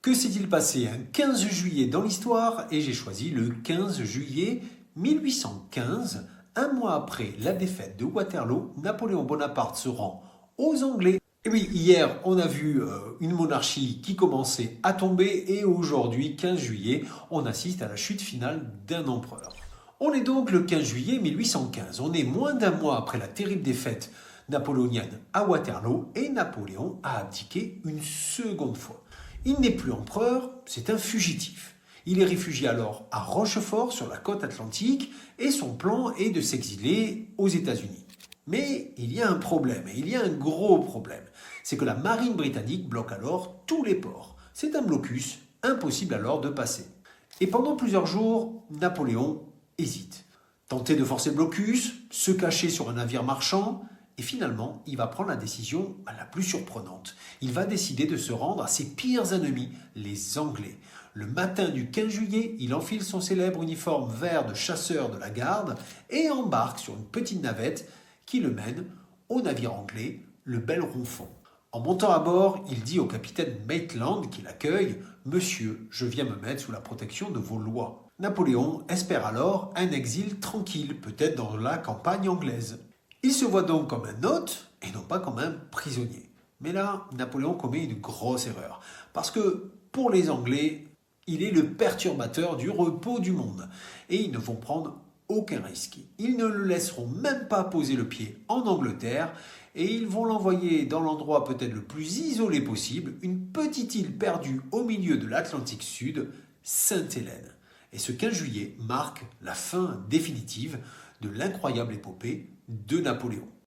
Que s'est-il passé un 15 juillet dans l'histoire? Et j'ai choisi le 15 juillet 1815, un mois après la défaite de Waterloo. Napoléon Bonaparte se rend aux Anglais. Et oui, hier, on a vu une monarchie qui commençait à tomber et aujourd'hui, 15 juillet, on assiste à la chute finale d'un empereur. On est donc le 15 juillet 1815. On est moins d'un mois après la terrible défaite napoléonienne à Waterloo et Napoléon a abdiqué une seconde fois. Il n'est plus empereur, c'est un fugitif. Il est réfugié alors à Rochefort sur la côte atlantique et son plan est de s'exiler aux États-Unis. Mais il y a un problème, et il y a un gros problème. C'est que la marine britannique bloque alors tous les ports. C'est un blocus, impossible alors de passer. Et pendant plusieurs jours, Napoléon hésite. Tenter de forcer le blocus, se cacher sur un navire marchand, et finalement, il va prendre la décision la plus surprenante. Il va décider de se rendre à ses pires ennemis, les Anglais. Le matin du 15 juillet, il enfile son célèbre uniforme vert de chasseur de la garde et embarque sur une petite navette qui le mène au navire anglais, le Bel Ronfant. En montant à bord, il dit au capitaine Maitland qui l'accueille « Monsieur, je viens me mettre sous la protection de vos lois ». Napoléon espère alors un exil tranquille, peut-être dans la campagne anglaise. Il se voit donc comme un hôte et non pas comme un prisonnier. Mais là, Napoléon commet une grosse erreur. Parce que pour les Anglais, il est le perturbateur du repos du monde. Et ils ne vont prendre aucun risque. Ils ne le laisseront même pas poser le pied en Angleterre et ils vont l'envoyer dans l'endroit peut-être le plus isolé possible, une petite île perdue au milieu de l'Atlantique Sud, Sainte-Hélène. Et ce 15 juillet marque la fin définitive de l'incroyable épopée de Napoléon.